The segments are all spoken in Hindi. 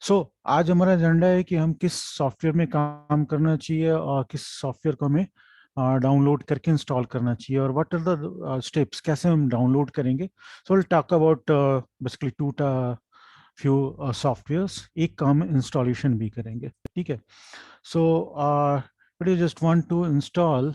आज हमारा एजेंडा है कि हम किस सॉफ्टवेयर में काम करना चाहिए और किस सॉफ्टवेयर को हमें डाउनलोड करके इंस्टॉल करना चाहिए और व्हाट आर द स्टेप्स, कैसे हम डाउनलोड करेंगे। So will talk about basically two few softwares, एक काम इंस्टॉलेशन भी करेंगे। ठीक है। So it you just want to install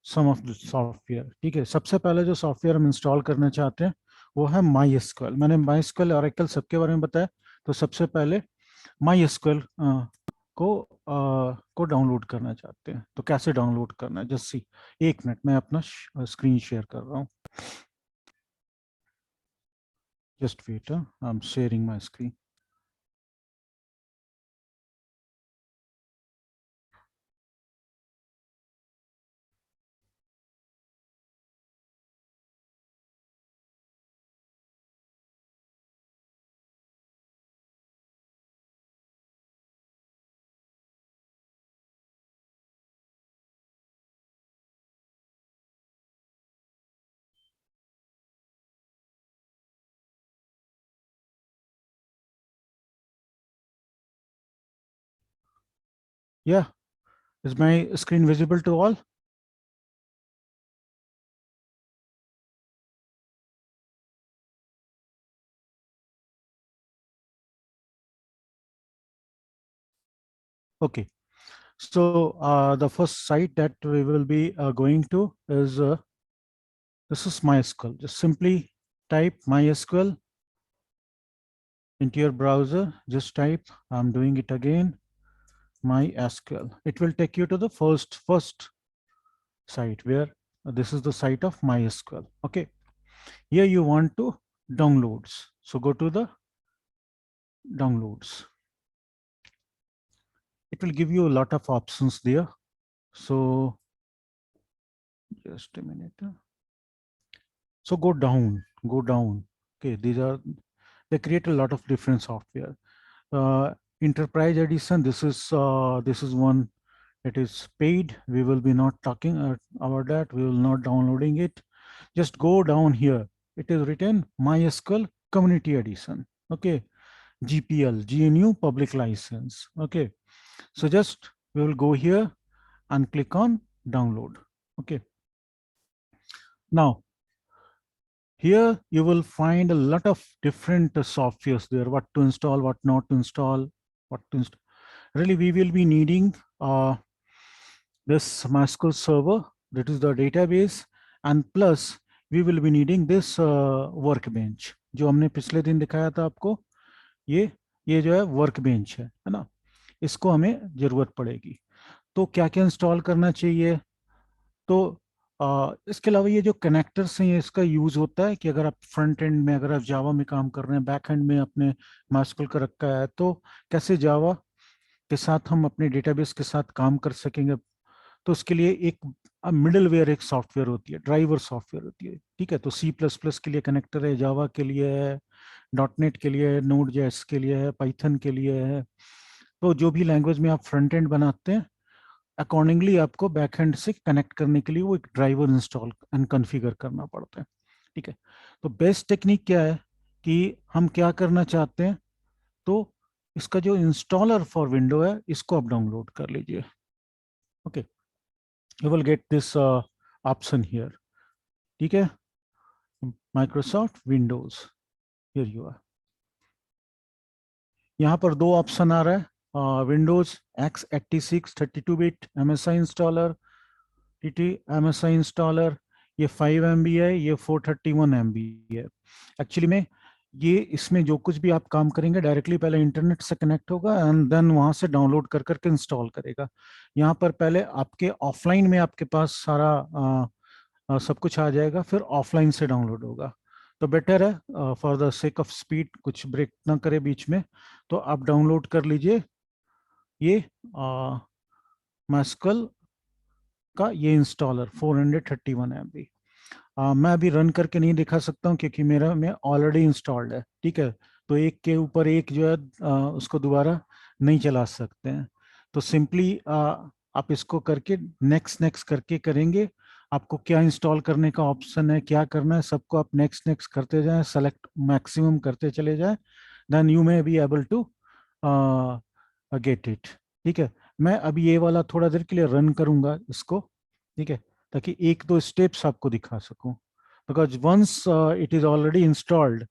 some of the software. ठीक है, सबसे पहले जो सॉफ्टवेयर हम इंस्टॉल करना चाहते हैं वो है माई एसक्यूएल। मैंने माई एसक्यूएल ओरेकल सबके बारे में बताया। तो सबसे पहले माई एसक्यूएल को डाउनलोड करना चाहते हैं तो कैसे डाउनलोड करना है, जस्ट सी। एक मिनट, मैं अपना स्क्रीन शेयर कर रहा हूँ। Just wait, I am sharing my screen. Yeah is my screen visible to all? Okay, so the first site that we will be going to is this is MySQL. Just simply type MySQL into your browser. Just type, I'm doing it again, MySQL. It will take you to the first site where this is the site of MySQL. Okay, here you want to downloads. So go to the downloads. It will give you a lot of options there. So just a minute. So go down, go down. Okay, they create a lot of different software. Enterprise edition, this is one. It is paid. We will be not talking about that. We will not downloading it. Just go down here. It is written MySQL Community Edition. Okay, GPL, GNU Public License. Okay, so just we will go here and click on download. Okay, now here you will find a lot of different softwares there. What to install, what not to install, what to install. Really, we will be needing this MySQL server, that is the database, and plus we will be needing this workbench जो हमने पिछले दिन दिखाया था आपको। ये जो है वर्कबेंच है ना, इसको हमें जरूरत पड़ेगी। तो क्या क्या इंस्टॉल करना चाहिए? तो इसके अलावा ये जो कनेक्टर्स हैं, ये इसका यूज होता है कि अगर आप फ्रंट एंड में, अगर आप जावा में काम कर रहे हैं, बैक एंड में अपने माइस्क्यूएल का रखा है, तो कैसे जावा के साथ हम अपने डेटाबेस के साथ काम कर सकेंगे। तो उसके लिए एक मिडलवेयर, एक सॉफ्टवेयर होती है, ड्राइवर सॉफ्टवेयर होती है। ठीक है, तो सी प्लस प्लस के लिए कनेक्टर है, जावा के लिए है, डॉट नेट के लिए है, नोड जेएस के लिए है, पाइथन के लिए है। तो जो भी लैंग्वेज में आप फ्रंट एंड बनाते हैं, अकॉर्डिंगली आपको बैकएंड से कनेक्ट करने के लिए वो एक ड्राइवर इंस्टॉल एंड कॉन्फ़िगर करना पड़ता है। ठीक है, तो बेस्ट टेक्निक क्या है कि हम क्या करना चाहते हैं, तो इसका जो इंस्टॉलर फॉर विंडो है, इसको आप डाउनलोड कर लीजिए। Okay, you will get this option here. ठीक है, Microsoft Windows, here you are. यहाँ पर दो ऑप्शन आ रहा है, Windows x86 32 bit MSI installer, T MSI installer. ये 5 MB है, ये 431 MB है। एक्चुअली में ये इसमें जो कुछ भी आप काम करेंगे, डायरेक्टली पहले इंटरनेट से कनेक्ट होगा एंड देन वहां से डाउनलोड कर करके इंस्टॉल करेगा। यहाँ पर पहले आपके ऑफलाइन में आपके पास सारा सब कुछ आ जाएगा, फिर ऑफलाइन से डाउनलोड होगा। तो बेटर है for the sake of speed, कुछ ब्रेक ना करे बीच में, तो आप डाउनलोड कर लीजिए ये मैस्कल का ये इंस्टॉलर 431 MB। मैं अभी रन करके नहीं दिखा सकता हूँ क्योंकि मेरा में ऑलरेडी इंस्टॉल्ड है। ठीक है, तो एक के ऊपर एक जो है उसको दोबारा नहीं चला सकते हैं। तो सिंपली आप इसको करके नेक्स्ट नेक्स्ट करके करेंगे। आपको क्या इंस्टॉल करने का ऑप्शन है, क्या करना है, सबको आप नेक्स्ट नेक्स्ट करते जाएं, सेलेक्ट मैक्सिमम करते चले जाएं, then you may be able to get it. ठीक है, मैं अभी ये वाला थोड़ा देर के लिए रन करूंगा इसको, ठीक है, ताकि एक दो स्टेप्स आपको दिखा सकूं, because once it is already installed,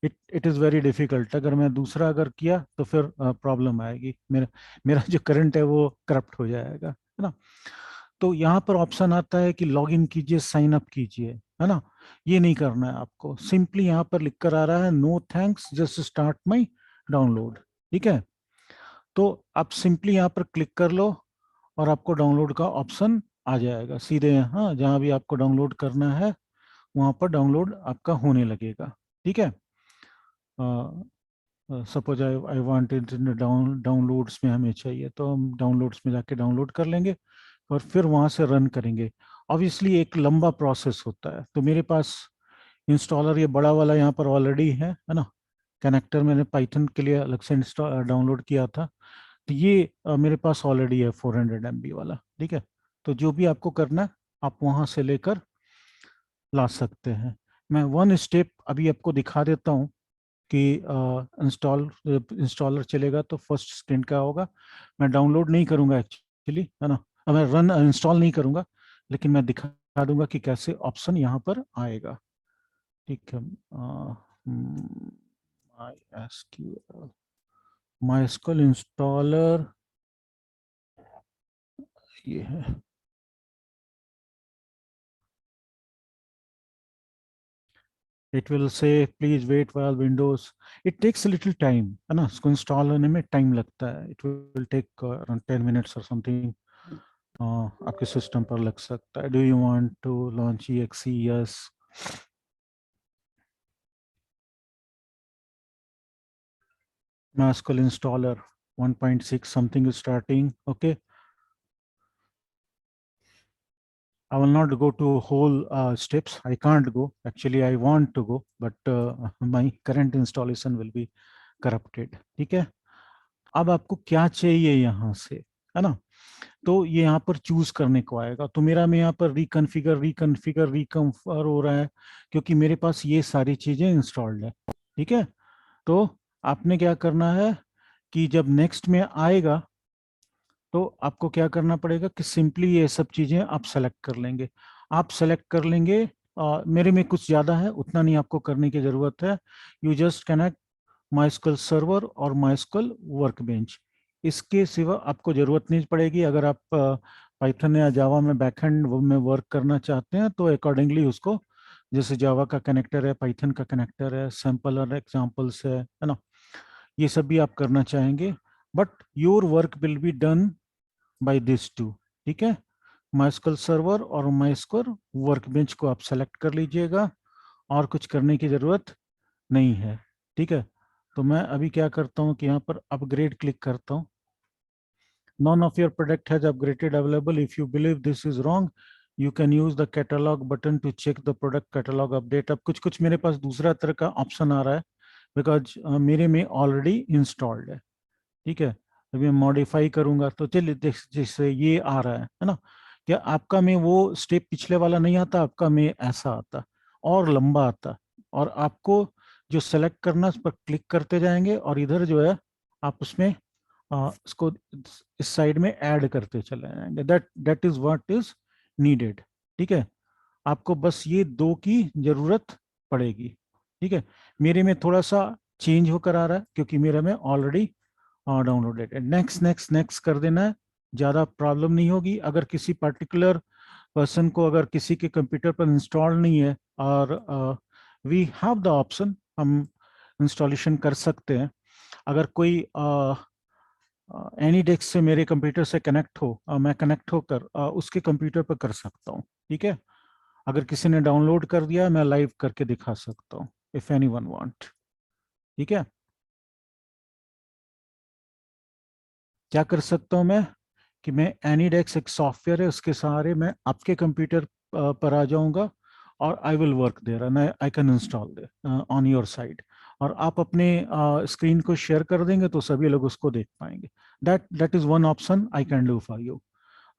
it is very difficult. अगर मैं दूसरा अगर किया तो फिर प्रॉब्लम आएगी, मेरा मेरा जो करंट है वो करप्ट हो जाएगा, है ना। तो यहाँ पर ऑप्शन आता है कि लॉग इन कीजिए, साइन अप कीजिए, है ना। ये नहीं करना है आपको, सिंपली यहाँ पर लिख कर आ रहा है no thanks just start my download. ठीक है, तो आप सिंपली यहाँ पर क्लिक कर लो और आपको डाउनलोड का ऑप्शन आ जाएगा सीधे यहाँ, जहाँ भी आपको डाउनलोड करना है वहाँ पर डाउनलोड आपका होने लगेगा। ठीक है, सपोज आई वांटेड डाउनलोड्स में हमें चाहिए, तो हम डाउनलोड्स में जाके डाउनलोड कर लेंगे और फिर वहाँ से रन करेंगे। ऑब्वियसली एक लंबा प्रोसेस होता है, तो मेरे पास इंस्टॉलर ये बड़ा वाला यहाँ पर ऑलरेडी है ना। कनेक्टर मैंने पाइथन के लिए अलग से डाउनलोड किया था, तो ये मेरे पास ऑलरेडी है 400 MB वाला। ठीक है, तो जो भी आपको करना है आप वहाँ से लेकर ला सकते हैं। मैं वन स्टेप अभी आपको दिखा देता हूँ कि इंस्टॉलर चलेगा तो फर्स्ट स्क्रीन क्या होगा। मैं डाउनलोड नहीं करूंगा एक्चुअली, है ना, मैं रन इंस्टॉल नहीं करूंगा, लेकिन मैं दिखा दूंगा कि कैसे ऑप्शन यहाँ पर आएगा। ठीक है, माई एसक्यूएल इंस्टॉलर ये है। It will say please wait while Windows, it takes little time, है ना, इसको इंस्टॉल होने में टाइम लगता है। It will take around 10 minutes और समथिंग आपके सिस्टम पर लग सकता है। Do you want to launch exe? Yes, MySQL installer 1.6 something is starting. Okay, I will not go to whole steps. I can't go. Actually, I want to go, but my current installation will be corrupted. ठीक है, अब आपको क्या चाहिए यहाँ से, है ना। तो ये यहाँ पर चूज करने को आएगा, तो मेरा में यहाँ पर रिकन्फिगर हो रहा है, क्योंकि मेरे पास ये सारी चीजें इंस्टॉल्ड है। ठीक है, तो आपने क्या करना है कि जब नेक्स्ट में आएगा तो आपको क्या करना पड़ेगा कि सिंपली ये सब चीजें आप सेलेक्ट कर लेंगे। आप सेलेक्ट कर लेंगे, मेरे में कुछ ज्यादा है, उतना नहीं आपको करने की जरूरत है। You just connect MySQL server और माइस्कल वर्कबेंच, इसके सिवा आपको जरूरत नहीं पड़ेगी। अगर आप पाइथन या जावा में बैकएंड में वर्क करना चाहते हैं तो अकॉर्डिंगली उसको, जैसे जावा का कनेक्टर है, पाइथन का कनेक्टर है, सैंपल और एग्जांपल्स है ना, ये सब भी आप करना चाहेंगे, but your work will be done by this two. ठीक है, माइस्कल सर्वर और माइस्कल वर्कबेंच को आप सेलेक्ट कर लीजिएगा, और कुछ करने की जरूरत नहीं है। ठीक है, तो मैं अभी क्या करता हूँ कि यहाँ पर अपग्रेड क्लिक करता हूँ। None of your product has upgraded available. If you believe this is wrong, you can use the catalog button to check the product catalog update. अब कुछ कुछ मेरे पास दूसरा तरह का ऑप्शन आ रहा है, बिकॉज मेरे में ऑलरेडी इंस्टॉल्ड है। ठीक है, अभी मैं मॉडिफाई करूंगा तो चलिए जैसे ये आ रहा है ना, क्या आपका में वो स्टेप पिछले वाला नहीं आता, आपका में ऐसा आता और लंबा आता, और आपको जो सेलेक्ट करना उस पर क्लिक करते जाएंगे और इधर जो है आप उसमें इसको इस साइड में ऐड करते चले जाएंगे। That is what is needed. ठीक है, आपको बस ये दो की जरूरत पड़ेगी। ठीक है, मेरे में थोड़ा सा चेंज होकर आ रहा है क्योंकि मेरे में ऑलरेडी डाउनलोडेड है। नेक्स्ट नेक्स्ट नेक्स्ट कर देना है, ज़्यादा प्रॉब्लम नहीं होगी। अगर किसी पर्टिकुलर पर्सन को, अगर किसी के कंप्यूटर पर इंस्टॉल नहीं है और वी हैव द ऑप्शन, हम इंस्टॉलेशन कर सकते हैं। अगर कोई एनी डेस्क से मेरे कंप्यूटर से कनेक्ट हो, मैं कनेक्ट होकर उसके कंप्यूटर पर कर सकता हूँ। ठीक है, अगर किसी ने डाउनलोड कर दिया मैं लाइव करके दिखा सकता हूँ, इफ एनी वन वांट। ठीक है, क्या कर सकता हूँ मैं कि मैं एनीडेक्स एक सॉफ्टवेयर है, उसके सहारे मैं आपके कंप्यूटर पर आ जाऊंगा और I will work there and I can install there on your side, और आप अपने स्क्रीन को शेयर कर देंगे तो सभी लोग उसको देख पाएंगे। That is one option I can do for you.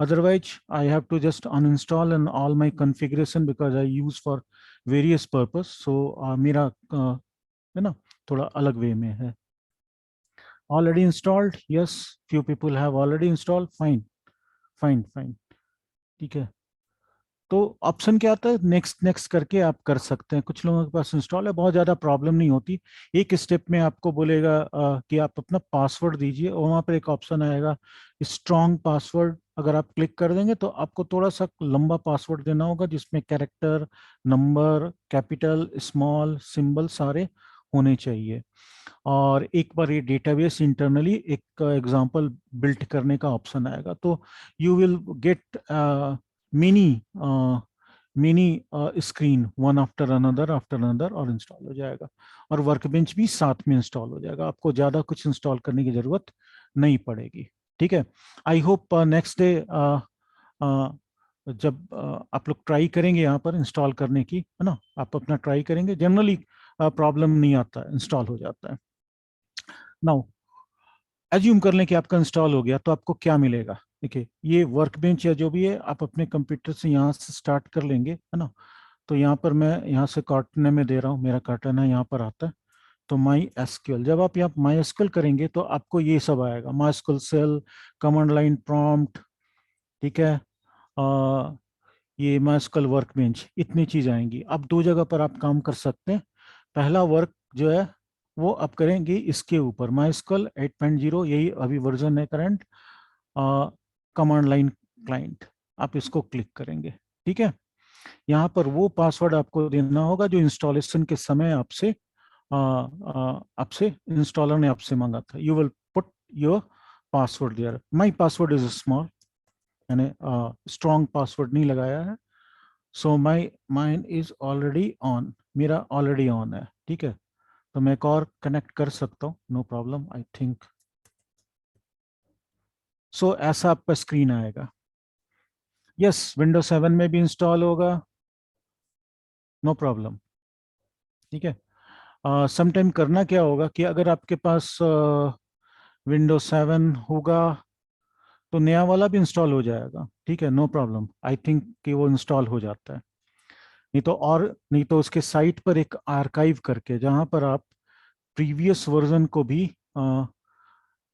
Otherwise, I have to just uninstall and all my configuration because I use for various purpose. So मेरा है ना, थोड़ा अलग वे में है. Already installed, yes, few people have already installed, fine, fine fine. ठीक है. तो ऑप्शन क्या आता है, नेक्स्ट नेक्स्ट करके आप कर सकते हैं. कुछ लोगों के पास इंस्टॉल है, बहुत ज़्यादा प्रॉब्लम नहीं होती. एक स्टेप में आपको बोलेगा कि आप अपना पासवर्ड दीजिए, और वहाँ पर एक ऑप्शन आएगा स्ट्रॉन्ग पासवर्ड. अगर आप क्लिक कर देंगे तो आपको थोड़ा सा लंबा पासवर्ड देना होगा, जिसमें character, number, capital, small, symbol सारे होने चाहिए. और एक बार ये डेटाबेस इंटरनली एक एग्जांपल बिल्ट करने का ऑप्शन आएगा, तो you will gate mini mini screen one after another, और इंस्टॉल हो जाएगा. और वर्कबेंच भी साथ में इंस्टॉल हो जाएगा, आपको ज़्यादा कुछ इंस्टॉल करने की ज़रूरत नहीं पड़ेगी. ठीक है. आई होप नेक्स्ट डे जब आप लोग ट्राई करेंगे यहाँ पर इंस्टॉल करने की, है ना, आप अपना ट्राई करेंगे, जनरली प्रॉब्लम नहीं आता, इंस्टॉल हो जाता है. नाउ एज्यूम कर लें कि आपका इंस्टॉल हो गया, तो आपको क्या मिलेगा. देखिए, ये वर्कबेंच या जो भी है, आप अपने कंप्यूटर से यहाँ से स्टार्ट कर लेंगे, है ना. तो यहाँ पर मैं यहाँ से काटने में दे रहा हूँ, मेरा काटन है यहाँ पर आता है. तो माई एसक्यूएल, जब आप यहाँ माई एसक्यूएल करेंगे तो आपको ये सब आएगा, MySQL shell, command line prompt. ठीक है. ये माई एसक्यूएल वर्कबेंच, इतनी चीज आएंगी. अब दो जगह पर आप काम कर सकते हैं. पहला वर्क जो है वो आप करेंगे इसके ऊपर, माइस्कल 8.0, यही अभी वर्जन है करंट, कमांड लाइन क्लाइंट. आप इसको क्लिक करेंगे. ठीक है. यहाँ पर वो पासवर्ड आपको देना होगा जो इंस्टॉलेशन के समय आपसे आपसे इंस्टॉलर ने आपसे मांगा था. You will put your password there. My password is small, मैंने स्ट्रॉन्ग पासवर्ड नहीं लगाया है. So mine is already on, मेरा ऑलरेडी ऑन है. ठीक है. तो मैं एक और कनेक्ट कर सकता हूँ, नो प्रॉब्लम आई थिंक. सो ऐसा आपका स्क्रीन आएगा. यस, विंडोज 7 में भी इंस्टॉल होगा, नो प्रॉब्लम. ठीक है. समटाइम करना क्या होगा कि अगर आपके पास विंडोज 7 होगा तो नया वाला भी इंस्टॉल हो जाएगा. ठीक है, नो प्रॉब्लम, आई थिंक कि वो इंस्टॉल हो जाता है. नहीं तो उसके साइट पर एक आर्काइव करके, जहां पर आप प्रीवियस वर्जन को भी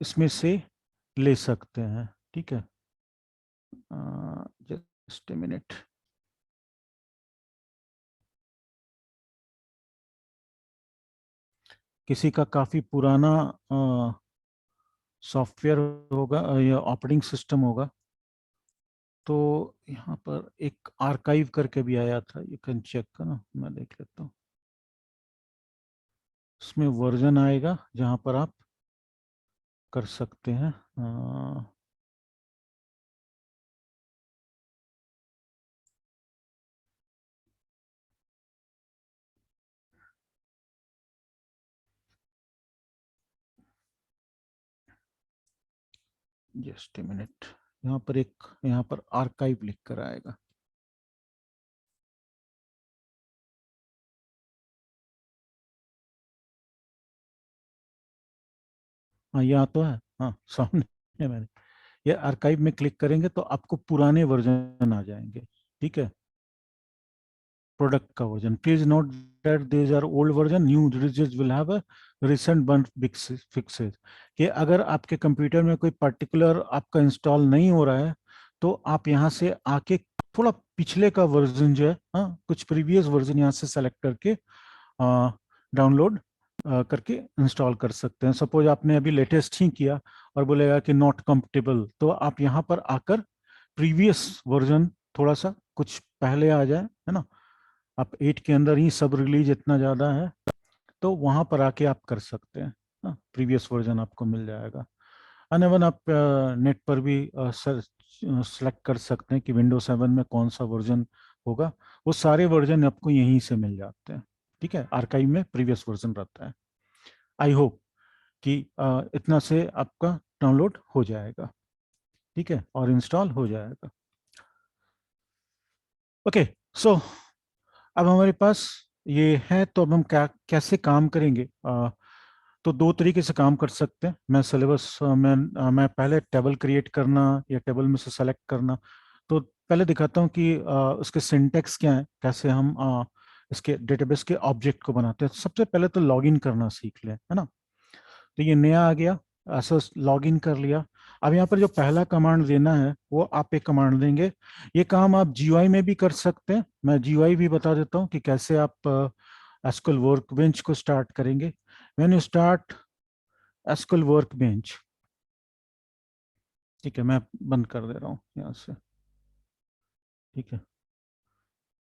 इसमें से ले सकते हैं. ठीक है. Just a minute. किसी का काफी पुराना सॉफ्टवेयर होगा या ऑपरेटिंग सिस्टम होगा, तो यहाँ पर एक आर्काइव करके भी आया था, यू कैन चेक करना, मैं देख लेता हूँ. इसमें वर्जन आएगा जहाँ पर आप कर सकते हैं. Just a minute. यहाँ पर आर्काइव लिख कर आएगा. हाँ, यहाँ तो है, हाँ सामने है मैंने. ये आर्काइव में क्लिक करेंगे तो आपको पुराने वर्जन आ जाएंगे. ठीक है. प्रोडक्ट का version, please note that these are old version, new releases will have a recent bug fixes. कि अगर आपके कंप्यूटर में कोई पर्टिकुलर आपका इंस्टॉल नहीं हो रहा है, तो आप यहाँ से आके थोड़ा पिछले का वर्जन जो है, हाँ, कुछ प्रीवियस वर्जन यहाँ से सेलेक्ट करके डाउनलोड करके इंस्टॉल कर सकते हैं. सपोज आपने अभी लेटेस्ट ही किया और बोलेगा कि नॉट कंपेटेबल, तो आप यहाँ पर आकर प्रीवियस वर्जन थोड़ा सा कुछ पहले आ जाए, है ना. आप 8 के अंदर ही सब रिलीज इतना ज़्यादा है, तो वहाँ पर आके आप कर सकते हैं. प्रीवियस वर्जन आपको मिल जाएगा. अनवन आप नेट पर भी सेलेक्ट कर सकते हैं कि विंडोज 7 में कौन सा वर्जन होगा. वो सारे वर्जन आपको यहीं से मिल जाते हैं. ठीक है. आर्काइव में प्रीवियस वर्जन रहता है. आई होप कि इतना से आपका डाउनलोड हो जाएगा. ठीक है, और इंस्टॉल हो जाएगा. ओके. सो अब हमारे पास ये है, तो अब हम क्या कैसे काम करेंगे. तो दो तरीके से काम कर सकते हैं. मैं सिलेबस मैं पहले टेबल क्रिएट करना या टेबल में से सेलेक्ट करना. तो पहले दिखाता हूँ कि उसके सिंटेक्स क्या है, कैसे हम इसके डेटाबेस के ऑब्जेक्ट को बनाते हैं। सबसे पहले तो लॉगिन करना सीख लें, है ना। तो ये नया आ गया, ऐसा लॉगिन कर लिया। अब यहाँ पर जो पहला कमांड देना है वो आप एक कमांड देंगे। ये काम आप जीयूआई में भी कर सकते हैं, मैं जीयूआई भी बता देता हूँ कि कैसे आप एसक्यूएल वर्कबेंच को स्टार्ट करेंगे। When you start SQL workbench, ठीक है, मैं बंद कर दे रहा हूँ यहाँ से, ठीक है।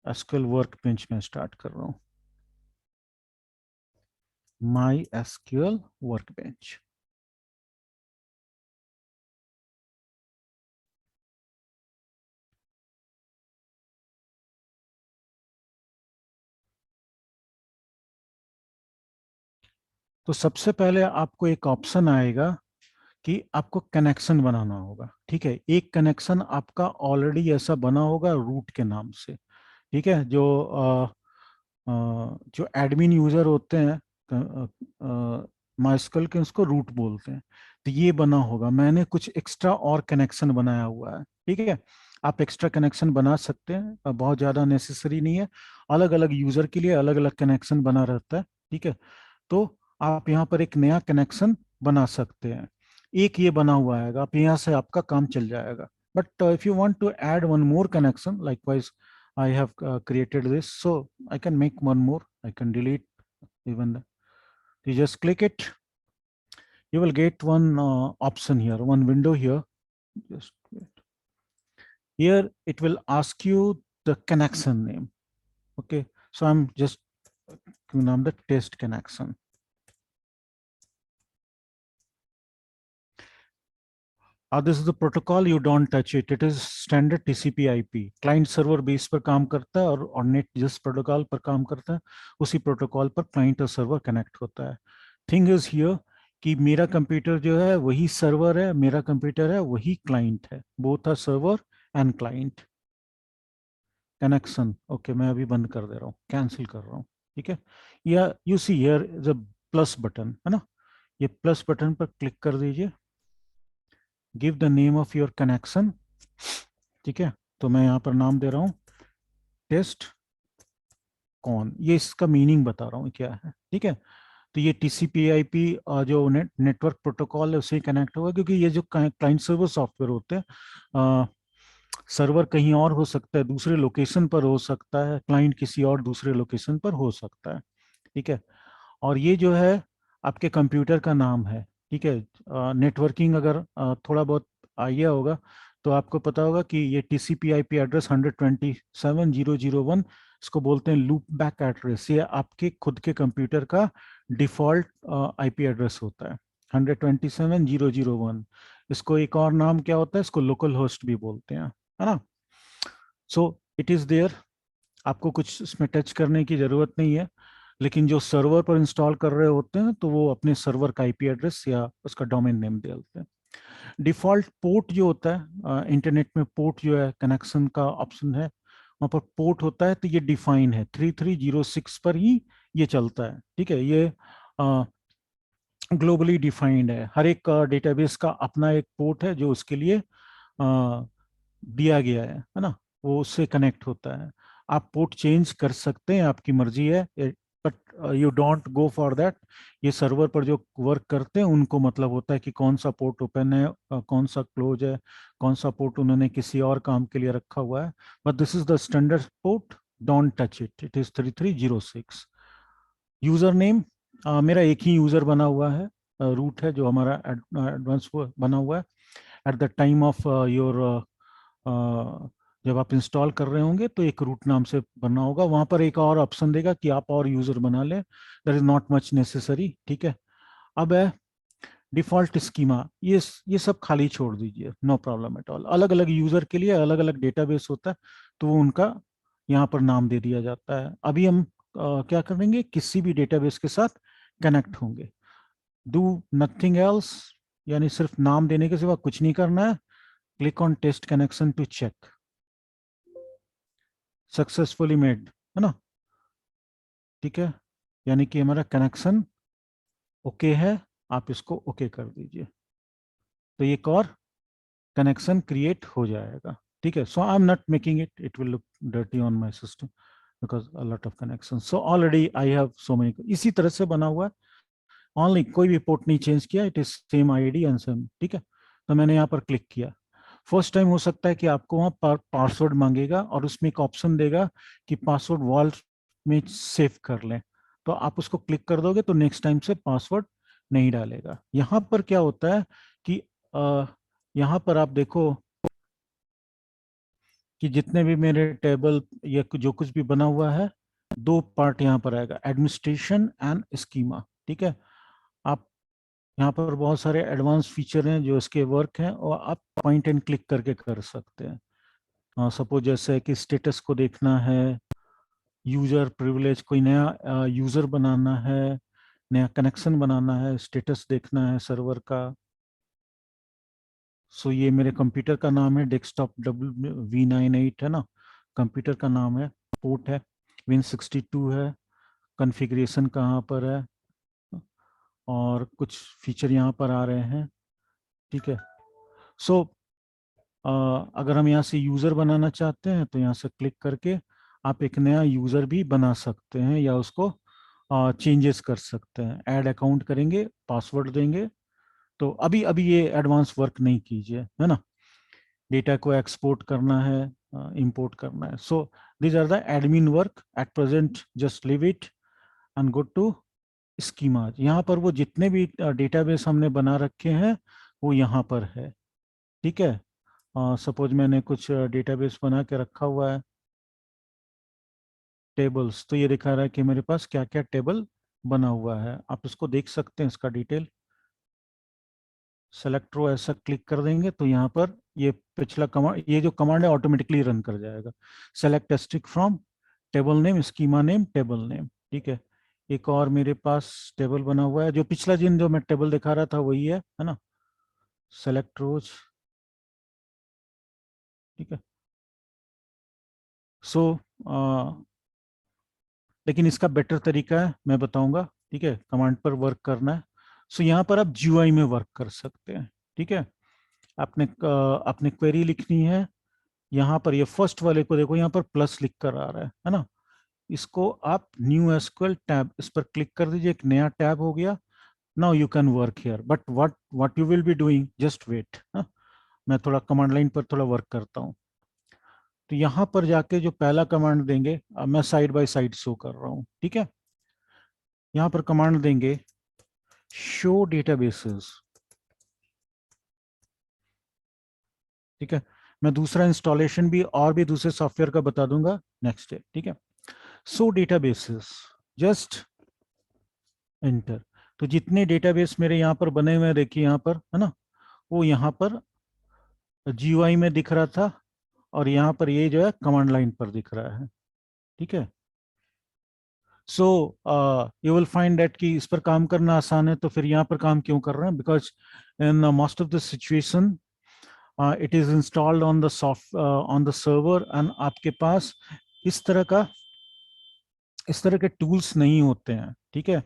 एसक्यूएल वर्कबेंच में स्टार्ट कर रहा हूँ, माई एसक्यूएल वर्कबेंच। तो सबसे पहले आपको एक ऑप्शन आएगा कि आपको कनेक्शन बनाना होगा, ठीक है। एक कनेक्शन आपका ऑलरेडी ऐसा बना होगा रूट के नाम से, ठीक है। जो एडमिन यूजर होते हैं माइस्कल के, उसको रूट बोलते हैं। तो ये बना होगा, मैंने कुछ एक्स्ट्रा और कनेक्शन बनाया हुआ है, ठीक है। आप एक्स्ट्रा कनेक्शन बना सकते हैं, बहुत ज़्यादा नेसेसरी नहीं है। अलग अलग यूजर के लिए अलग अलग कनेक्शन बना रहता है, ठीक है। तो आप यहाँ पर एक नया कनेक्शन बना सकते हैं। एक ये बना हुआ है, आप यहाँ से आपका काम चल जाएगा। But if you want to add one more connection, likewise I have created this, so I can make one more. I can delete even you just click it, you will get one option here, one window here. Just wait. Here it will ask you the connection name. Okay, so I'm just name the test connection. This is the protocol, you don't touch it. It is standard TCP/IP. Client server base पर काम करता है, और net जिस प्रोटोकॉल पर काम करता है उसी प्रोटोकॉल पर क्लाइंट और सर्वर कनेक्ट होता है। थिंग इज हियर कि मेरा कंप्यूटर जो है वही सर्वर है, मेरा कंप्यूटर है वही क्लाइंट है, both are server and client. Connection okay, मैं अभी बंद कर दे रहा हूँ, कैंसिल कर रहा हूँ, ठीक है। या you see here is a plus button, है ना। ये प्लस बटन पर क्लिक कर दीजिए, give the name of your connection, ठीक है। तो मैं यहाँ पर नाम दे रहा हूँ टेस्ट कौन, ये इसका मीनिंग बता रहा हूँ क्या है, ठीक है। तो ये TCP/IP जो नेटवर्क प्रोटोकॉल है उससे कनेक्ट होगा, क्योंकि ये जो क्लाइंट सर्वर सॉफ्टवेयर होते हैं, सर्वर कहीं और हो सकता है, दूसरे लोकेशन पर हो सकता है, क्लाइंट किसी और दूसरे लोकेशन पर हो सकता है, ठीक है। और ये जो है आपके कंप्यूटर का नाम है, ठीक है। नेटवर्किंग अगर थोड़ा बहुत आइडिया होगा तो आपको पता होगा कि ये TCP/IP एड्रेस 127.0.0.1, इसको बोलते हैं लूप बैक एड्रेस। ये आपके खुद के कंप्यूटर का डिफॉल्ट IP एड्रेस होता है 127.0.0.1। इसको एक और नाम क्या होता है, इसको लोकल होस्ट भी बोलते हैं, है ना। सो इट इज देयर, आपको कुछ इसमें टच करने की जरूरत नहीं है। लेकिन जो सर्वर पर इंस्टॉल कर रहे होते हैं तो वो अपने सर्वर का IP एड्रेस या उसका डोमेन नेम दे देते हैं। डिफॉल्ट पोर्ट जो होता है, इंटरनेट में पोर्ट जो है कनेक्शन का ऑप्शन है, वहाँ पर पोर्ट होता है, तो ये डिफाइन है 3306 पर ही ये चलता है, ठीक है। ये ग्लोबली डिफाइंड है, हर एक डेटाबेस का अपना एक पोर्ट है जो उसके लिए दिया गया है ना, वो उससे कनेक्ट होता है। आप पोर्ट चेंज कर सकते हैं, आपकी मर्जी है, but you don't go for that. ये सर्वर पर जो वर्क करते हैं उनको मतलब होता है कि कौन सा पोर्ट ओपन है, कौन सा क्लोज है, कौन सा पोर्ट उन्होंने किसी और काम के लिए रखा हुआ है। But this is the standard port, don't touch it, it is 3306। User name, मेरा एक ही यूजर बना हुआ है, रूट है जो हमारा एडवांस बना हुआ है। At the time of your जब आप इंस्टॉल कर रहे होंगे तो एक रूट नाम से बनना होगा, वहां पर एक और ऑप्शन देगा कि आप और यूजर बना लें, that is not much necessary, ठीक है। अब है डिफॉल्ट स्कीमा, ये सब खाली छोड़ दीजिए, नो प्रॉब्लम एट ऑल। अलग अलग यूजर के लिए अलग अलग डेटाबेस होता है, तो वो उनका यहाँ पर नाम दे दिया जाता है। अभी हम क्या करेंगे, किसी भी डेटाबेस के साथ कनेक्ट होंगे, डू नथिंग एल्स, यानी सिर्फ नाम देने के सिवा कुछ नहीं करना है। Click on test connection to check, successfully made, है ना, ठीक है। यानी कि हमारा कनेक्शन ओके है, आप इसको ओके कर दीजिए, तो एक और कनेक्शन क्रिएट हो जाएगा, ठीक है। So I am not making it, it will look dirty on my system. Because a lot of connection, so already I have so many, इसी तरह से बना हुआ है, ऑनली कोई भी पोर्ट नहीं चेंज किया, it is same ID and same, ठीक है। तो मैंने यहाँ पर क्लिक किया। फर्स्ट टाइम हो सकता है कि आपको वहाँ पर पासवर्ड मांगेगा और उसमें एक ऑप्शन देगा कि पासवर्ड वॉल्ट में सेव कर लें, तो आप उसको क्लिक कर दोगे तो नेक्स्ट टाइम से पासवर्ड नहीं डालेगा। यहाँ पर क्या होता है कि यहाँ पर आप देखो कि जितने भी मेरे टेबल या जो कुछ भी बना हुआ है, दो पार्ट यहाँ पर आएगा, एडमिनिस्ट्रेशन एंड स्कीमा, ठीक है। आप यहाँ पर बहुत सारे एडवांस फीचर हैं जो इसके वर्क हैं और आप पॉइंट एंड क्लिक करके कर सकते हैं। सपोज जैसे है कि स्टेटस को देखना है, यूजर प्रिविलेज, कोई नया यूजर बनाना है, नया कनेक्शन बनाना है, स्टेटस देखना है सर्वर का। सो ये मेरे कंप्यूटर का नाम है, डेस्कटॉप W V98 है ना, कंप्यूटर का नाम है, पोर्ट है Win62 है, कॉन्फ़िगरेशन कहाँ पर है, और कुछ फीचर यहाँ पर आ रहे हैं, ठीक है। सो अगर हम यहाँ से यूज़र बनाना चाहते हैं तो यहाँ से क्लिक करके आप एक नया यूज़र भी बना सकते हैं या उसको चेंजेस कर सकते हैं। ऐड अकाउंट करेंगे, पासवर्ड देंगे, तो अभी अभी ये एडवांस वर्क नहीं कीजिए, है ना। डेटा को एक्सपोर्ट करना है, इंपोर्ट करना है, so these are the admin work at present, just leave it and go to schema. यहाँ पर वो जितने भी डेटाबेस हमने बना रखे हैं वो यहाँ पर है, ठीक है। सपोज मैंने कुछ डेटाबेस बना के रखा हुआ है, टेबल्स, तो ये दिखा रहा है कि मेरे पास क्या क्या टेबल बना हुआ है, आप इसको देख सकते हैं इसका डिटेल। सेलेक्ट रो ऐसा क्लिक कर देंगे तो यहाँ पर ये पिछला कमांड, ये जो कमांड है ऑटोमेटिकली रन कर जाएगा। Select stick from table name, schema name, table name, ठीक है। एक और मेरे पास टेबल बना हुआ है, जो पिछला जिन जो मैं टेबल दिखा रहा था वही है ना। सेलेक्ट रोज, ठीक है। सो लेकिन इसका बेटर तरीका है, मैं बताऊंगा, ठीक है, कमांड पर वर्क करना है। सो यहाँ पर आप GUI में वर्क कर सकते हैं, ठीक है। आपने अपने क्वेरी लिखनी है, यहाँ पर ये फर्स्ट वाले को देखो, यहाँ पर प्लस लिख कर आ रहा है ना। इसको आप न्यू एसक्यूएल टैब, इस पर क्लिक कर दीजिए, एक नया टैब हो गया। Now you can work here, but what you will be doing, just wait. मैं थोड़ा कमांड लाइन पर थोड़ा वर्क करता हूँ। तो यहाँ पर जाके जो पहला कमांड देंगे, मैं साइड बाय साइड शो कर रहा हूँ, ठीक है। यहाँ पर कमांड देंगे शो डेटाबेसेस, ठीक है। मैं दूसरा इंस्टॉलेशन भी और भी दूसरे सॉफ्टवेयर का बता दूंगा नेक्स्ट डे, ठीक है। सो डेटाबेसेस, जस्ट एंटर। तो जितने डेटाबेस मेरे यहाँ पर बने हुए हैं देखिए यहाँ पर, है ना, वो यहाँ पर GUI में दिख रहा था, और यहाँ पर ये जो है कमांड लाइन पर दिख रहा है, ठीक है। So you will find that कि इस पर काम करना आसान है, तो फिर यहाँ पर काम क्यों कर रहे हैं, because in most of the situation it is installed on the soft on the server, and आपके पास इस तरह का इस तरह के टूल्स नहीं होते हैं, ठीक है।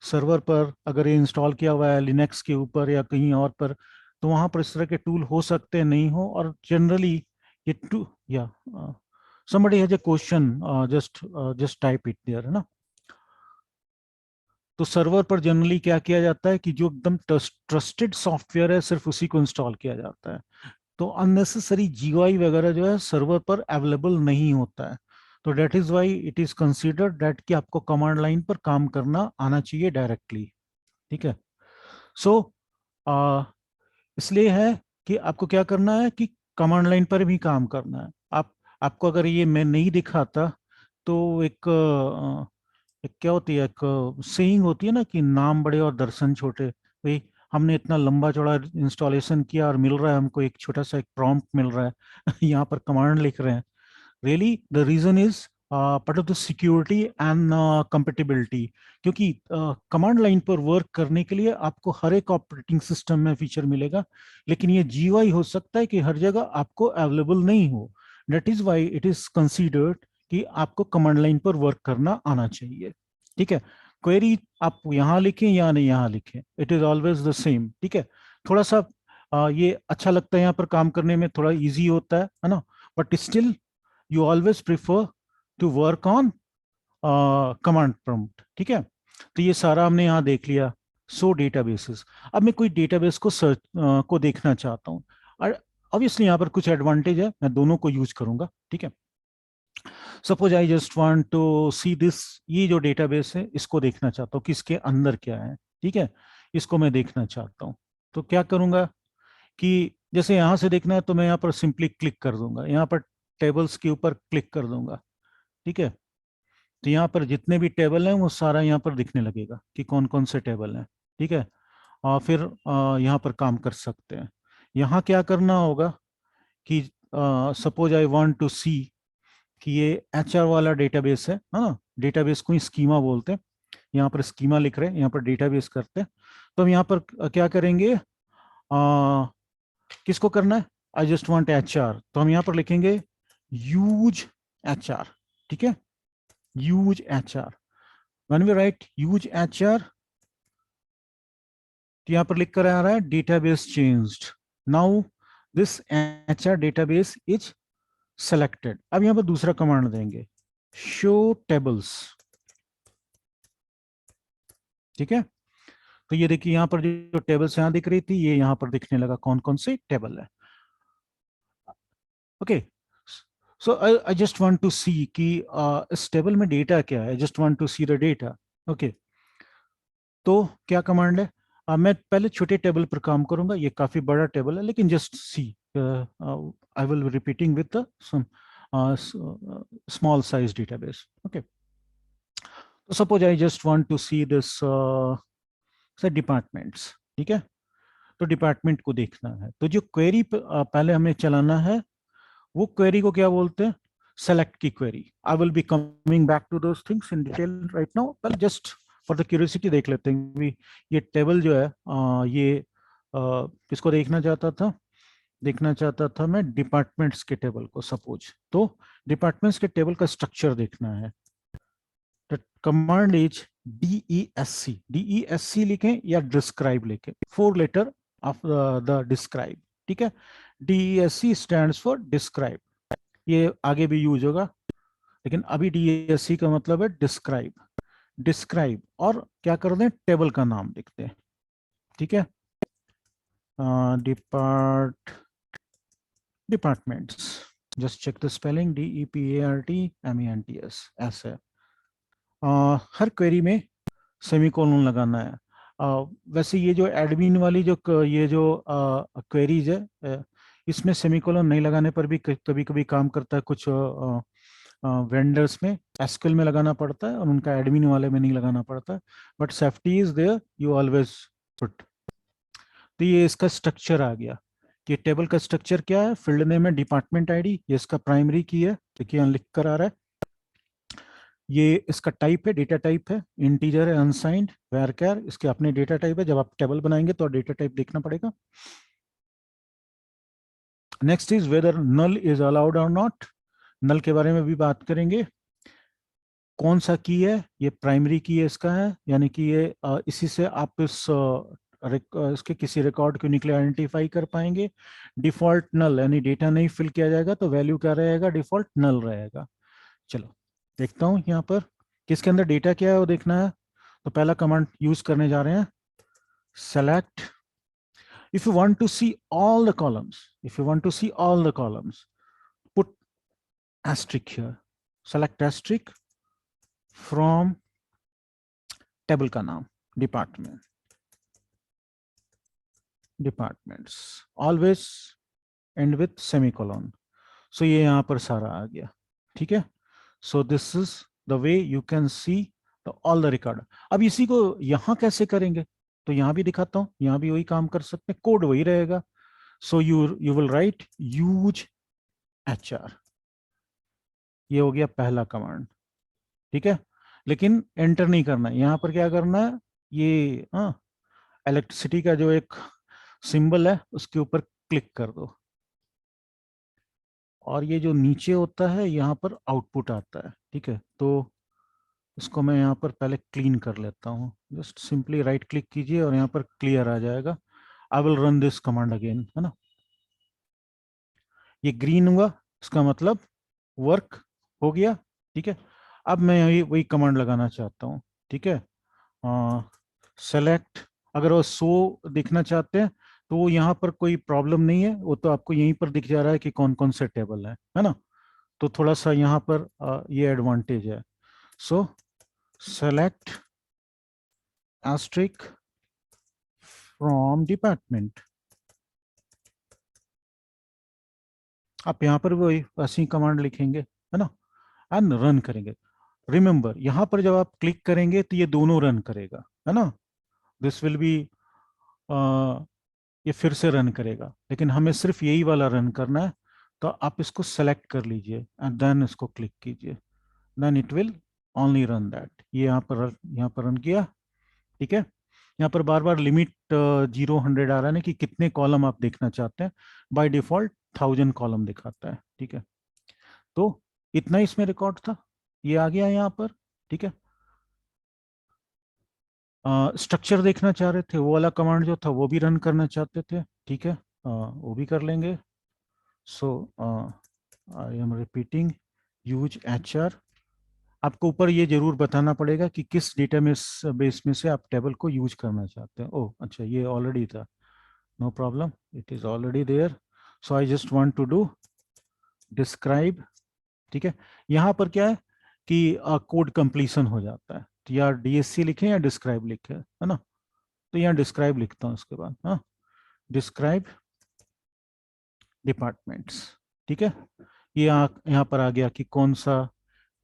सर्वर पर अगर ये इंस्टॉल किया हुआ है लिनक्स के ऊपर या कहीं और पर, तो वहां पर इस तरह के टूल हो सकते हैं नहीं हो, और जनरली ये टू या somebody has a question, just type it there, है ना। तो सर्वर पर जनरली क्या किया जाता है कि जो एकदम ट्रस्टेड सॉफ्टवेयर है सिर्फ उसी को इंस्टॉल किया जाता है, तो अननेसेसरी GUI वगैरह जो है सर्वर पर अवेलेबल नहीं होता है। तो that is why it is considered that कि आपको कमांड लाइन पर काम करना आना चाहिए डायरेक्टली, ठीक है। सो इसलिए है कि आपको क्या करना है कि कमांड लाइन पर भी काम करना है। आपको अगर ये मैं नहीं दिखाता तो एक क्या होती है, एक सेइंग होती है ना कि नाम बड़े और दर्शन छोटे। भाई हमने इतना लंबा चौड़ा इंस्टॉलेशन किया और मिल रहा है हमको एक छोटा सा एक प्रॉम्प्ट मिल रहा है यहाँ पर कमांड लिख रहे हैं। really the reason is part of the security and compatibility, क्योंकि कमांड लाइन पर वर्क करने के लिए आपको हर एक ऑपरेटिंग सिस्टम में फीचर मिलेगा, लेकिन ये GUI हो सकता है कि हर जगह आपको अवेलेबल नहीं हो। That is why it is considered कि आपको कमांड लाइन पर वर्क करना आना चाहिए, ठीक है। क्वेरी आप यहाँ लिखें या नहीं यहाँ लिखें, it is always the same, ठीक है। थोड़ा सा ये अच्छा लगता है यहाँ पर काम करने में, थोड़ा इजी होता है ना, but still you always prefer to work on command prompt, ठीक है। तो ये सारा हमने यहाँ देख लिया, सो डेटाबेसेस। अब मैं कोई डेटाबेस को सर्च को देखना चाहता हूँ, और ऑब्वियसली यहाँ पर कुछ एडवांटेज है, मैं दोनों को यूज करूंगा, ठीक है। Suppose I just want to see this, ये जो डेटाबेस है इसको देखना चाहता हूँ कि इसके अंदर क्या है, ठीक है, इसको मैं देखना चाहता हूँ। तो क्या करूंगा कि जैसे यहाँ से देखना है तो मैं यहाँ पर सिंपली क्लिक कर दूंगा, यहाँ पर टेबल्स के ऊपर क्लिक कर दूंगा, ठीक है। तो यहाँ पर जितने भी टेबल हैं वो सारा यहाँ पर दिखने लगेगा कि कौन कौन से टेबल हैं, ठीक है। और फिर यहाँ पर काम कर सकते हैं। यहाँ क्या करना होगा कि suppose I want to see कि ये एचआर वाला डेटाबेस है ना, डेटाबेस को ही स्कीमा बोलते हैं। यहाँ पर स्कीमा लिख रहे हैं, यहाँ पर डेटाबेस करते हैं। तो हम यहाँ पर क्या करेंगे, किसको करना है, आई जस्ट वांट एचआर, तो हम यहाँ पर लिखेंगे यूज एचआर, ठीक है, use HR. When we write use HR, तो यहाँ पर लिख कर आ रहा है database changed, now this HR database is selected. अब यहाँ पर दूसरा कमांड देंगे, शो टेबल्स, ठीक है। तो ये देखिए यहाँ पर जो टेबल्स यहाँ दिख रही थी, ये यहाँ पर दिखने लगा कौन कौन से टेबल है, okay. So I just want to see कि इस टेबल में डेटा क्या है, just want to see the data, okay. तो क्या कमांड है, मैं पहले छोटे टेबल पर काम करूंगा, ये काफी बड़ा टेबल है, लेकिन just see, I will repeating with some small size database, okay. तो suppose I just want to see this से डिपार्टमेंट्स, ठीक है। तो डिपार्टमेंट को देखना है, तो जो क्वेरी पहले हमें चलाना है, वो क्वेरी को क्या बोलते हैं, सेलेक्ट की query. I will be coming back to those things in detail right now, पहले जस्ट फॉर द क्यूरियोसिटी देख लेते हैं भी ये टेबल जो है, ये किसको देखना चाहता था मैं डिपार्टमेंट्स के टेबल को, सपोज। तो डिपार्टमेंट्स के टेबल का स्ट्रक्चर देखना है, द कमांड इज DESC लिखें या डिस्क्राइब लिखें, 4 लेटर ऑफ द डिस्क्राइब, ठीक है। DESC स्टैंड्स फॉर डिस्क्राइब, ये आगे भी यूज होगा, लेकिन अभी DESC का मतलब है डिस्क्राइब। डिस्क्राइब और क्या कर दें, टेबल का नाम लिखते हैं, ठीक है। Departments, just check the spelling, DEPARTMENTS, ऐसे। हर क्वेरी में सेमीकोलन लगाना है। वैसे ये जो एडमिन वाली जो ये जो क्वेरीज है, इसमें सेमीकोलन नहीं लगाने पर भी कभी कभी काम करता है, कुछ वेंडर्स में एसक्यूएल में लगाना पड़ता है और उनका एडमिन वाले में नहीं लगाना पड़ता है, but safety is there, you always put. तो ये इसका स्ट्रक्चर आ गया कि टेबल का स्ट्रक्चर क्या है, फील्ड नेम है डिपार्टमेंट आईडी, ये इसका प्राइमरी की है, देखिए यहाँ लिख कर आ रहा है। ये इसका टाइप है, डेटा टाइप है, इंटीजर है, अनसाइंड, varchar, इसके अपने डेटा टाइप है, जब आप टेबल बनाएंगे तो डेटा टाइप देखना पड़ेगा। Next is whether null is allowed और नॉट, नल के बारे में भी बात करेंगे। कौन सा की है, ये प्राइमरी की है इसका है, यानी कि ये इसी से आप इसके किसी रिकॉर्ड को निकले आइडेंटिफाई कर पाएंगे। डिफॉल्ट नल, यानी डेटा नहीं फिल किया जाएगा तो वैल्यू क्या रहेगा, डिफॉल्ट नल रहेगा। चलो देखता हूं यहाँ पर किसके अंदर डेटा क्या है वो देखना है। तो पहला कमांड यूज करने जा रहे हैं, select, if you want to see all the columns, if you want to see all the columns, put asterisk here, select asterisk from table का नाम department, departments, always end with semicolon. So ये यहाँ पर सारा आ गया, ठीक है। So this is the way you can see all the record. अब इसी को यहाँ कैसे करेंगे, तो यहाँ भी दिखाता हूँ, यहाँ भी वही काम कर सकते हैं, कोड वही रहेगा। So you will write use HR, ये हो गया पहला कमांड, ठीक है। लेकिन एंटर नहीं करना है, यहाँ पर क्या करना है, ये इलेक्ट्रिसिटी का जो एक सिंबल है उसके ऊपर क्लिक कर दो, और ये जो नीचे होता है यहाँ पर आउटपुट आता है, ठीक है। तो इसको मैं यहाँ पर पहले क्लीन कर लेता हूँ, जस्ट सिंपली राइट क्लिक कीजिए और यहाँ पर क्लियर आ जाएगा। I will run this command again, है ना। ये ग्रीन हुआ, इसका मतलब वर्क हो गया, ठीक है, अब मैं यही वही कमांड लगाना चाहता हूँ। ठीक है, सेलेक्ट, अगर वो सो देखना चाहते हैं तो वो यहाँ पर कोई प्रॉब्लम नहीं है, वो तो आपको यहीं पर दिख जा रहा है कि कौन कौन से टेबल है ना। तो थोड़ा सा यहाँ पर ये एडवांटेज है। So select asterisk from department, आप यहाँ पर वही ऐसी कमांड लिखेंगे, है ना, एंड रन करेंगे। रिमेंबर, यहाँ पर जब आप क्लिक करेंगे तो ये दोनों रन करेगा, है ना। दिस विल बी, ये फिर से रन करेगा, लेकिन हमें सिर्फ यही वाला रन करना है। तो आप इसको सेलेक्ट कर लीजिए एंड देन इसको क्लिक कीजिए, then it will only run that. ये यहाँ पर रन किया। ठीक है, यहाँ पर बार बार लिमिट 0 100 आ रहा है ना, कि कितने कॉलम आप देखना चाहते हैं। बाय डिफॉल्ट 1000 कॉलम दिखाता है। ठीक है, तो इतना ही इसमें रिकॉर्ड था, ये आ गया यहाँ पर। ठीक है, स्ट्रक्चर देखना चाह रहे थे, वो वाला कमांड जो था वो भी रन करना चाहते थे। ठीक है, वो भी कर लेंगे। So I am repeating, use HR. आपको ऊपर ये जरूर बताना पड़ेगा कि किस डेटाबेस बेस में से आप टेबल को यूज करना चाहते हैं। ओह अच्छा, ये ऑलरेडी था, no problem, it is already there. So I just want to do describe. ठीक है, यहाँ पर क्या है कि कोड कंप्लीशन हो जाता है, तो या डीएससी लिखें या डिस्क्राइब लिखें, है ना। तो यहाँ डिस्क्राइब लिखता हूँ उसके बाद, हाँ, डिस्क्राइब डिपार्टमेंट्स। ठीक है, ये यहाँ पर आ गया कि कौन सा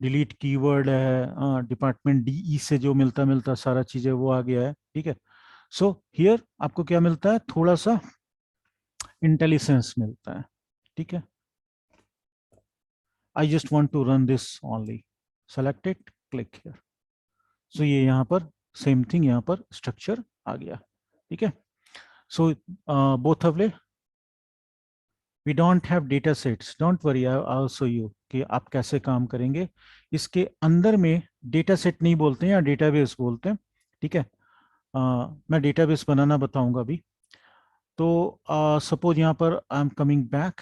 डिलीट कीवर्ड है, डिपार्टमेंट डीई से जो मिलता मिलता सारा चीजें वो आ गया है। ठीक है, सो हियर आपको क्या मिलता है, थोड़ा सा इंटेलिजेंस मिलता है। ठीक है, I just want to run this only, select it, click here. So ये यहाँ पर सेम थिंग, यहाँ पर स्ट्रक्चर आ गया। ठीक है, सो बोथ अवले, we don't have data sets, don't worry, I also you कि आप कैसे काम करेंगे। इसके अंदर में डेटा सेट नहीं बोलते हैं या डेटाबेस बोलते हैं। ठीक है, मैं डेटाबेस बनाना बताऊंगा अभी। तो सपोज यहाँ पर आई एम कमिंग बैक,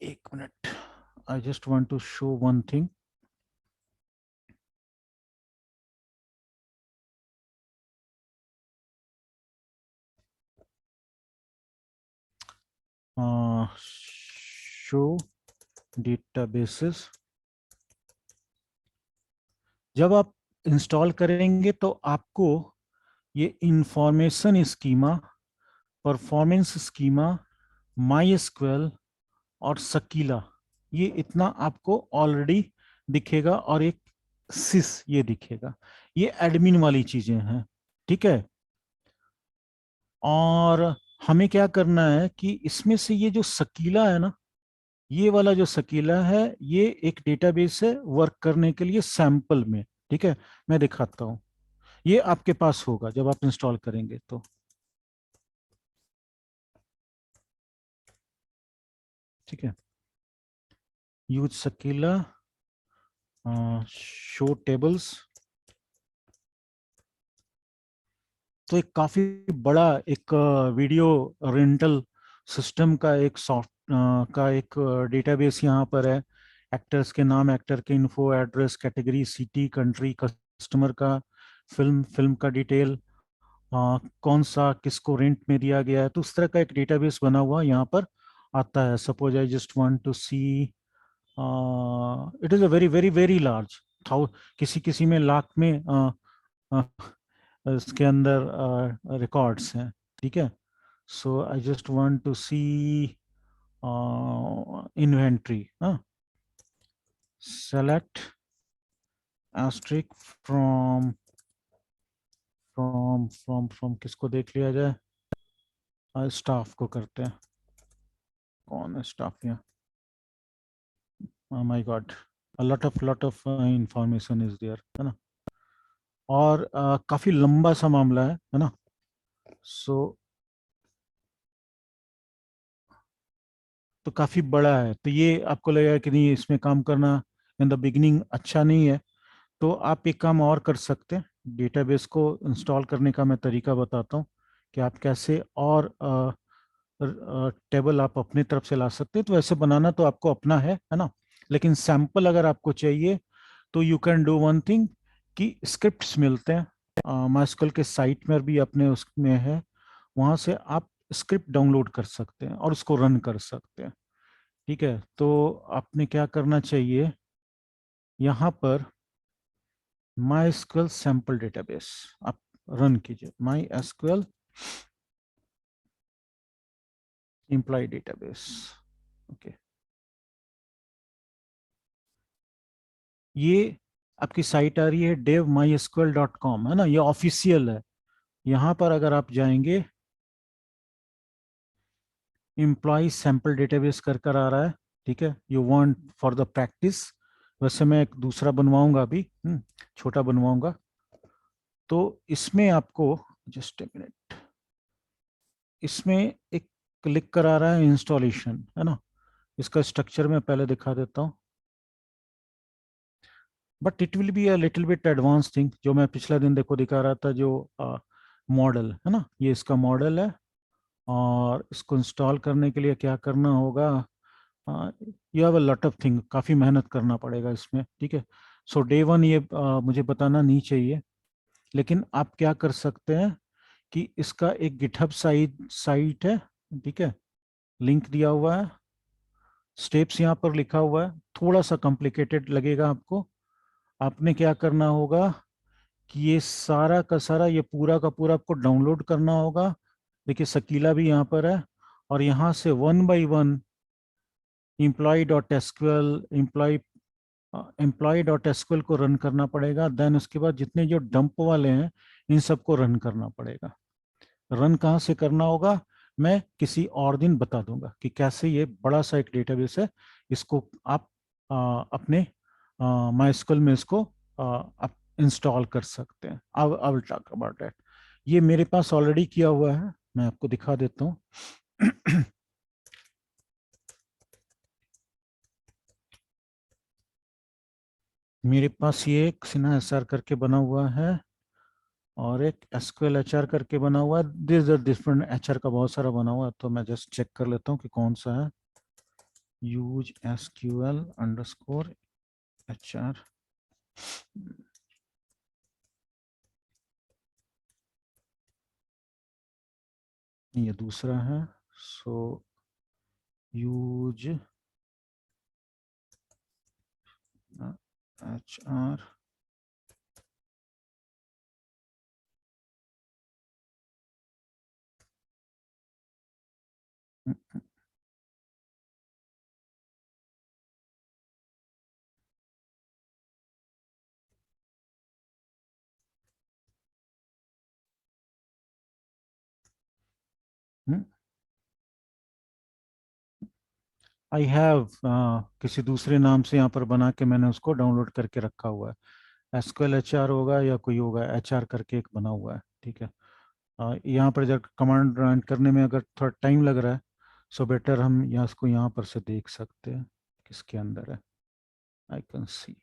एक minute, I just want to show one thing. Show databases, जब आप इंस्टॉल करेंगे तो आपको ये information schema, performance schema, MySQL और सकीला, ये इतना आपको ऑलरेडी दिखेगा, और एक सिस ये दिखेगा। ये एडमिन वाली चीजें हैं। ठीक है, और हमें क्या करना है कि इसमें से ये जो सकीला है ना, ये वाला जो सकीला है, ये एक डेटाबेस है वर्क करने के लिए सैंपल में। ठीक है, मैं दिखाता हूँ, ये आपके पास होगा जब आप इंस्टॉल करेंगे तो। ठीक है, यूज सकीला, शो टेबल्स। तो एक काफी बड़ा एक वीडियो रेंटल सिस्टम का एक सॉफ्ट का एक डेटाबेस यहाँ पर है। एक्टर्स के नाम, एक्टर के info, address, category, city, country, customer का, फिल्म का डिटेल, कौन सा किसको रेंट में दिया गया है, तो उस तरह का एक डेटाबेस बना हुआ यहाँ पर आता है। Suppose I just want to see, it is a very very very large, though किसी किसी में लाख में अ, इसके अंदर रिकॉर्ड्स हैं। ठीक है, so I just want to see inventory, select asterisk from from किसको देख लिया जाए, स्टाफ को करते हैं, कौन है स्टाफ यहाँ, my god, lot of information is there, है ना। और काफी लंबा सा मामला है ना। सो तो काफी बड़ा है, तो ये आपको लगेगा कि नहीं इसमें काम करना इन द बिगिनिंग अच्छा नहीं है। तो आप एक काम और कर सकते हैं, डेटाबेस को इंस्टॉल करने का मैं तरीका बताता हूँ कि आप कैसे और टेबल आप अपनी तरफ से ला सकते हैं। तो वैसे बनाना तो आपको अपना है ना। लेकिन सैंपल अगर आपको चाहिए तो you can do one thing कि स्क्रिप्ट्स मिलते हैं माइस्कल के साइट में भी, अपने उसमें है, वहां से आप स्क्रिप्ट डाउनलोड कर सकते हैं और उसको रन कर सकते हैं। ठीक है, तो आपने क्या करना चाहिए, यहाँ पर माई एसक्यूएल सैंपल डेटाबेस आप रन कीजिए, MySQL employee database. Okay, ये आपकी साइट आ रही है devmysql.com, है ना, ये ऑफिशियल है। यहाँ पर अगर आप जाएंगे, एम्प्लॉय सैंपल डेटाबेस कर कर आ रहा है। ठीक है, you want for the practice, वैसे मैं एक दूसरा बनवाऊंगा अभी, छोटा बनवाऊंगा। तो इसमें आपको, जस्ट ए मिनट, इसमें एक क्लिक करा रहा है इंस्टॉलेशन, है ना। इसका स्ट्रक्चर मैं पहले दिखा देता हूँ, but it will be a little bit advance thing. जो मैं पिछला दिन देखो दिखा रहा था, जो मॉडल है ना, ये इसका मॉडल है। और इसको इंस्टॉल करने के लिए क्या करना होगा, you have a lot of thing, काफ़ी मेहनत करना पड़ेगा इसमें। ठीक है, सो डे वन ये मुझे बताना नहीं चाहिए, लेकिन आप क्या कर सकते हैं कि इसका एक गिटहब साइट है। ठीक है, लिंक दिया हुआ है, स्टेप्स यहाँ पर लिखा हुआ है, थोड़ा सा कॉम्प्लिकेटेड लगेगा आपको। आपने क्या करना होगा कि ये सारा का सारा, ये पूरा का पूरा आपको डाउनलोड करना होगा। देखिए शकीला भी यहाँ पर है, और यहाँ से one by one employ dot SQL, employ dot SQL को रन करना पड़ेगा। देन उसके बाद जितने जो डंप वाले हैं इन सबको रन करना पड़ेगा। रन कहाँ से करना होगा, मैं किसी और दिन बता दूंगा कि कैसे ये बड़ा सा एक डेटाबेस है, इसको आप अपने माइस्कल में इसको आप इंस्टॉल कर सकते हैं। I will talk about that. ये मेरे पास ऑलरेडी किया हुआ है, मैं आपको दिखा देता हूँ। मेरे पास ये एक सिन्हा एसआर करके बना हुआ है, और एक एसक्यूएल एचआर करके बना हुआ है। दिस आर डिफरेंट, एचआर का बहुत सारा बना हुआ है, तो मैं जस्ट चेक कर लेता हूँ कि कौन सा है। यूज एसक्यूएल अंडरस्कोर एचआर, ये दूसरा है। सो यूज एचआर, आई हैव किसी दूसरे नाम से यहाँ पर बना के मैंने उसको डाउनलोड करके रखा हुआ है। एसक्यूएल एचआर होगा या कोई होगा, एचआर करके एक बना हुआ है। ठीक है, यहाँ पर जब कमांड रन करने में अगर थोड़ा टाइम लग रहा है, सो बेटर हम यहाँ इसको यहाँ पर से देख सकते हैं किसके अंदर है। I can see,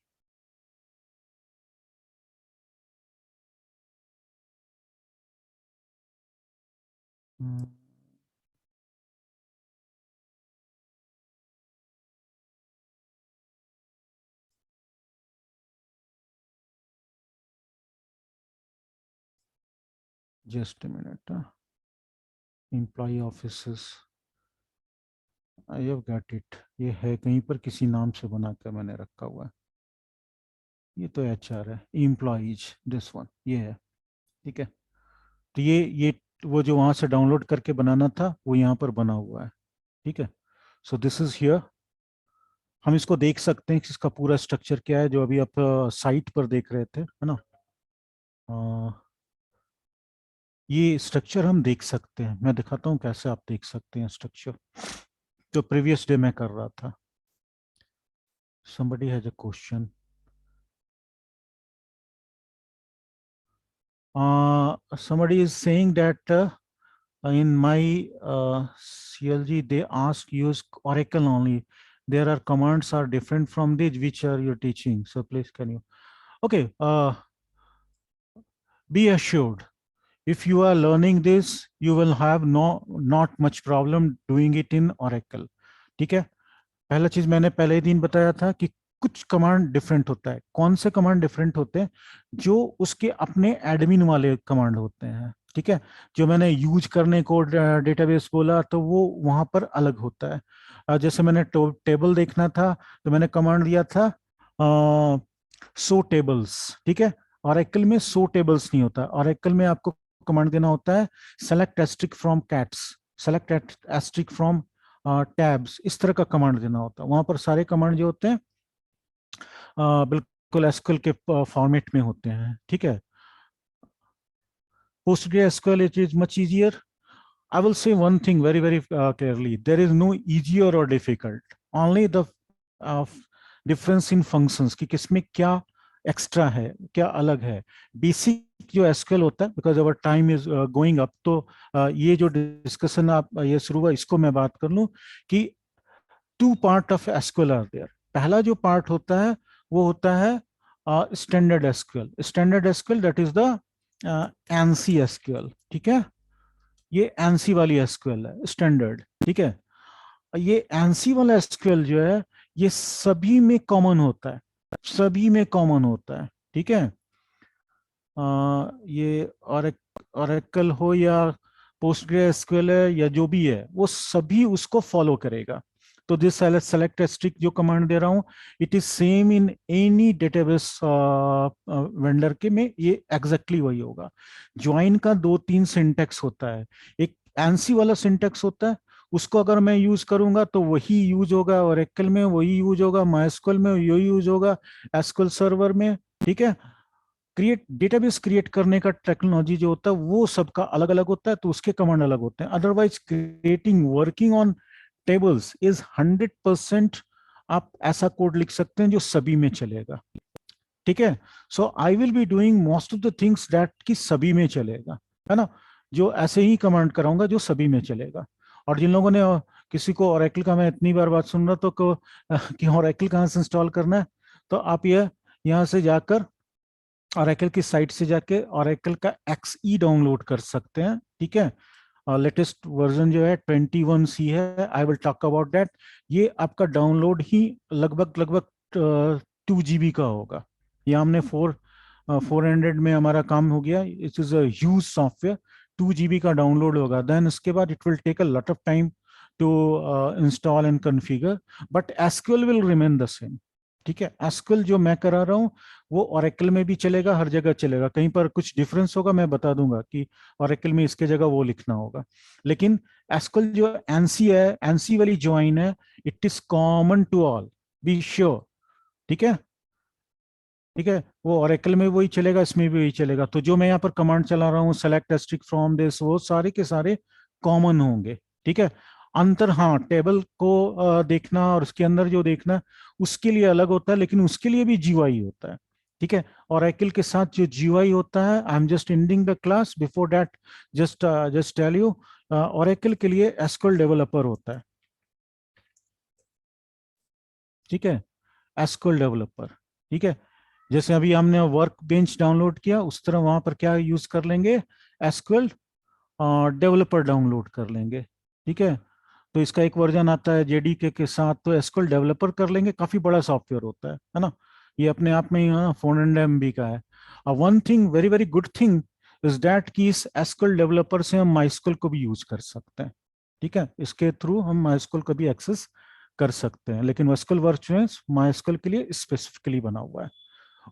just a minute. Employee office, I have got it, ये है कहीं पर किसी नाम से बना कर मैंने रखा हुआ है। ये तो एचआर है, एम्प्लॉइज, दिस वन ये है। ठीक है, तो ये वो जो वहां से डाउनलोड करके बनाना था वो यहाँ पर बना हुआ है। ठीक है, सो दिस इज हियर। हम इसको देख सकते हैं कि इसका पूरा स्ट्रक्चर क्या है, जो अभी आप साइट पर देख रहे थे, है ना। अ, ये स्ट्रक्चर हम देख सकते हैं, मैं दिखाता हूँ कैसे आप देख सकते हैं स्ट्रक्चर, जो प्रीवियस डे में कर रहा था। somebody has a question. Somebody is saying that in my CLG they ask use Oracle only. There are commands are different from this which are you teaching. So please can you? Okay. Be assured, if you are learning this, you will have not much problem doing it in Oracle. ठीक है, पहला चीज मैंने पहले ही दिन बताया था कि कुछ कमांड डिफरेंट होता है। कौन से कमांड डिफरेंट होते हैं? जो उसके अपने एडमिन वाले कमांड होते हैं, ठीक है। जो मैंने यूज करने को डेटाबेस बोला तो वो वहां पर अलग होता है। जैसे मैंने टेबल देखना था तो मैंने कमांड दिया था सो टेबल्स, ठीक है। ऑरेकल में सो टेबल्स नहीं होता। ऑरेकल में आपको कमांड देना होता है select asterisk from cats, select asterisk from tabs, इस तरह का कमांड देना होता है। वहां पर सारे कमांड जो होते हैं बिल्कुल एसक्यूएल के फॉर्मेट में होते हैं, ठीक है। PostgreSQL, it is much easier. I will say one thing very, very clearly. There is no easier or difficult. Only the uh, difference in functions कि किसमें क्या एक्स्ट्रा है, क्या अलग है। बेसिक जो एसक्यूएल होता है, because our time is going up, तो ये जो डिस्कशन आप ये शुरू हुआ इसको मैं बात कर लूं कि two part of SQL are there. पहला जो पार्ट होता है वो होता है standard SQL. Standard SQL that is the ANSI SQL, ठीक है। ये एनसी वाली एसक्यूएल है स्टैंडर्ड, ठीक है। ये एनसी वाला एसक्यूएल जो है ये सभी में कॉमन होता है, सभी में कॉमन होता है, ठीक है। ये ऑरेकल हो या पोस्टग्रेसक्यूएल है या जो भी है वो सभी उसको फॉलो करेगा। तो दिस सेलेक्ट स्ट्रिक जो कमांड दे रहा हूं, it is same in any database vendor के में, ये एग्जैक्टली वही होगा। ज्वाइन का दो तीन सिंटेक्स होता है। एक एनसी वाला सिंटेक्स होता है, उसको अगर मैं यूज करूंगा तो वही यूज होगा, ऑरेकल में वही यूज होगा, माइस्क्यूएल में वही यूज होगा, एसक्यूएल सर्वर में, ठीक है। क्रिएट डेटाबेस क्रिएट करने का टेक्नोलॉजी जो होता है वो सबका अलग अलग होता है, तो उसके कमांड अलग होते हैं। Otherwise creating working on tables is 100%। आप ऐसा कोड लिख सकते हैं जो सभी में चलेगा, ठीक है। So I will be doing most of the things that कि सभी में चलेगा, है ना। जो ऐसे ही कमांड कराऊंगा जो सभी में चलेगा। और जिन लोगों ने किसी को ओरेकल का, मैं इतनी बार बात सुन रहा तो कि ओरेकल कहाँ से इंस्टॉल करना है, तो आप ये यहाँ से जाकर ऑरेकल की साइट से जाके ऑरेकल का XE डाउनलोड कर सकते हैं, ठीक है। लेटेस्ट वर्जन जो है 21C है। I will talk about that. ये आपका डाउनलोड ही लगभग लगभग 2 GB का होगा। ये हमने 400 में हमारा काम हो गया। It is huge software. 2 GB का डाउनलोड होगा, देन उसके बाद it will take a lot of time to install and configure, but SQL will remain the same, ठीक है। एसक्यूएल जो मैं करा रहा हूँ वो ओरेकल में भी चलेगा, हर जगह चलेगा। कहीं पर कुछ डिफरेंस होगा मैं बता दूंगा कि ओरेकल में इसके जगह वो लिखना होगा। लेकिन एसक्यूएल जो एनसी है, एनसी वाली ज्वाइन है, it is common to all, be sure, ठीक है। ठीक है, वो ओरेकल में वही चलेगा, इसमें भी वही चलेगा। तो जो मैं यहाँ पर कमांड चला रहा हूँ सेलेक्ट एस्ट्रिक फ्रॉम दिस, वो सारे के सारे कॉमन होंगे, ठीक है। अंतर हाँ, टेबल को देखना और उसके अंदर जो देखना उसके लिए अलग होता है, लेकिन उसके लिए भी जीयूआई होता है, ठीक है। ओरेकल के साथ जो जीयूआई होता है, I am just ending the class, before that just tell you, Oracle के लिए एसक्यूएल डेवलपर होता है, ठीक है। एसक्यूएल डेवलपर, ठीक है। जैसे अभी हमने वर्क बेंच डाउनलोड किया उस तरह वहां पर क्या यूज कर लेंगे, एसक्यूएल डेवलपर डाउनलोड कर लेंगे, ठीक है। तो इसका एक वर्जन आता है जेडीके के साथ, तो एसक्यूएल डेवलपर कर लेंगे। काफी बड़ा सॉफ्टवेयर होता है ना। ये अपने आप में ही 400 MB का है। One thing, very very good thing is that कि इस एसक्यूएल डेवलपर से हम माइस्क्यूएल को भी यूज कर सकते हैं, ठीक है। इसके थ्रू हम माइस्क्यूएल को भी एक्सेस कर सकते हैं, लेकिन एसक्यूएल वर्कस्पेस माइस्क्यूएल के लिए स्पेसिफिकली बना हुआ है।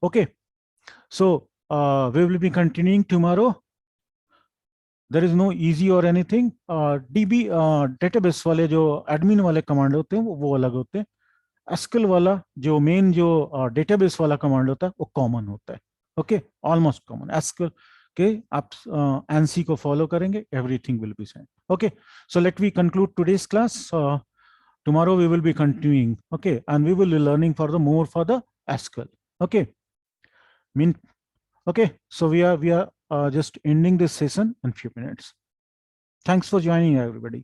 Okay, so we will be continuing tomorrow. There is no easy or anything. DB database वाले जो admin वाले कमांड होते हैं वो अलग होते हैं। एसक्यूएल वाला जो मेन जो डेटाबेस वाला कमांड होता है वो कॉमन होता है। Okay, almost common. एसक्यूएल के आप एनसी को फॉलो करेंगे, everything will be same. Okay, so let we conclude today's class. Tomorrow we will be continuing. Okay, and we will be learning for the more for the SQL. Okay, mean. Okay, so we are just ending this session in few minutes. Thanks for joining everybody.